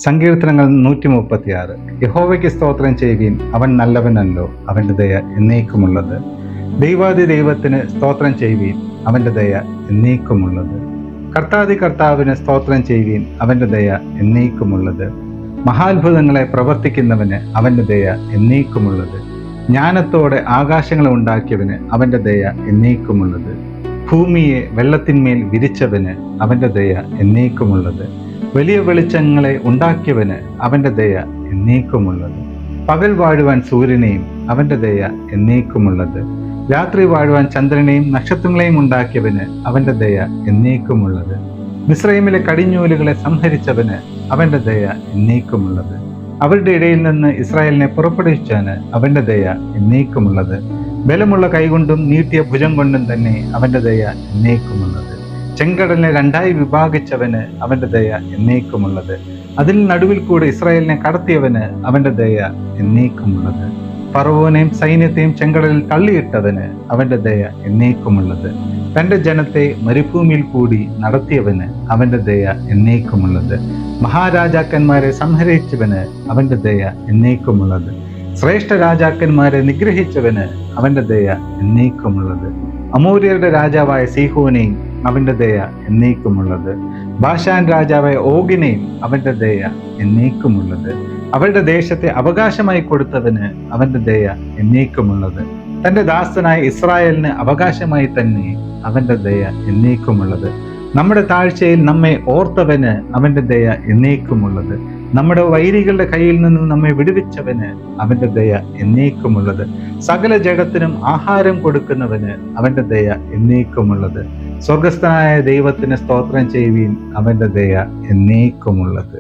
സങ്കീർത്തനങ്ങൾ 136. യഹോവയ്ക്ക് സ്തോത്രം ചെയ്യുവീൻ, അവൻ നല്ലവനല്ലോ, അവൻ്റെ ദയ എന്നേക്കുമുള്ളത്. ദൈവാദി ദൈവത്തിന് സ്തോത്രം ചെയ്യുവീൻ, അവൻ്റെ ദയ എന്നേക്കുമുള്ളത്. കർത്താദി കർത്താവിന് സ്തോത്രം ചെയ്യുവീൻ, അവൻ്റെ ദയ എന്നേക്കുമുള്ളത്. മഹാത്ഭുതങ്ങളെ പ്രവർത്തിക്കുന്നവന് അവൻ്റെ ദയ എന്നേക്കുമുള്ളത്. ജ്ഞാനത്തോടെ ആകാശങ്ങളെ ഉണ്ടാക്കിയവന് അവൻ്റെ ദയ എന്നേക്കുമുള്ളത്. ഭൂമിയെ വെള്ളത്തിന്മേൽ വിരിച്ചവന് അവൻ്റെ ദയ എന്നേക്കുമുള്ളത്. വലിയ വെളിച്ചങ്ങളെ ഉണ്ടാക്കിയവന് അവൻ്റെ ദയ എന്നേക്കുമുള്ളത്. പകൽ വാഴുവാൻ സൂര്യനെയും അവൻ്റെ ദയ എന്നേക്കുമുള്ളത്. രാത്രി വാഴുവാൻ ചന്ദ്രനെയും നക്ഷത്രങ്ങളെയും ഉണ്ടാക്കിയവന് അവൻ്റെ ദയ എന്നേക്കുമുള്ളത്. മിസ്രൈമിലെ കടിഞ്ഞൂലുകളെ സംഹരിച്ചവന് അവൻ്റെ ദയ എന്നേക്കുമുള്ളത്. അവരുടെ ഇടയിൽ നിന്ന് ഇസ്രായേലിനെ പുറപ്പെടുവിച്ചവന് അവൻ്റെ ദയ എന്നേക്കുമുള്ളത്. ബലമുള്ള കൈകൊണ്ടും നീട്ടിയ ഭുജം കൊണ്ടും തന്നെ അവൻ്റെ ദയ എന്നേക്കുമുള്ളത്. ചെങ്കടലിനെ രണ്ടായി വിഭാഗിച്ചവന് അവൻ്റെ ദയ എന്നേക്കുമുള്ളത്. അതിൽ നടുവിൽ കൂടെ ഇസ്രായേലിനെ കടത്തിയവന് അവൻ്റെ ദയ എന്നേക്കുമുള്ളത്. ഫറവോനെയും സൈന്യത്തെയും ചെങ്കടലിൽ തള്ളിയിട്ടവന് അവൻ്റെ ദയ എന്നേക്കുമുള്ളത്. തൻ്റെ ജനത്തെ മരുഭൂമിയിൽ കൂടി നടത്തിയവന് അവൻ്റെ ദയ എന്നേക്കുമുള്ളത്. മഹാരാജാക്കന്മാരെ സംഹരിച്ചവന് അവൻ്റെ ദയ എന്നേക്കുമുള്ളത്. ശ്രേഷ്ഠ രാജാക്കന്മാരെ നിഗ്രഹിച്ചവന് അവൻ്റെ ദയ എന്നേക്കുമുള്ളത്. അമോര്യരുടെ രാജാവായ സീഹോനെയും അവൻ്റെ ദയ എന്നേക്കുമുള്ളത്. ബാഷാൻ രാജാവായ ഓഗിനെയും അവൻ്റെ ദയ എന്നേക്കുമുള്ളത്. അവരുടെ ദേശത്തെ അവകാശമായി കൊടുത്തവന് അവൻ്റെ ദയ എന്നേക്കുമുള്ളത്. തൻ്റെ ദാസനായ ഇസ്രായേലിന് അവകാശമായി തന്നെ അവൻ്റെ ദയ എന്നേക്കുമുള്ളത്. നമ്മുടെ താഴ്ചയിൽ നമ്മെ ഓർത്തവന് അവൻ്റെ ദയ എന്നേക്കുമുള്ളത്. നമ്മുടെ വൈരികളുടെ കയ്യിൽ നിന്ന് നമ്മെ വിടുവിച്ചവന് അവൻ്റെ ദയ എന്നേക്കുമുള്ളത്. സകല ജഡത്തിനും ആഹാരം കൊടുക്കുന്നവന് അവൻ്റെ ദയ എന്നേക്കുമുള്ളത്. സ്വർഗസ്ഥനായ ദൈവത്തിന് സ്തോത്രം ചെയ്യുവീൻ, അവൻ്റെ ദയ എന്നേക്കുമുള്ളത്.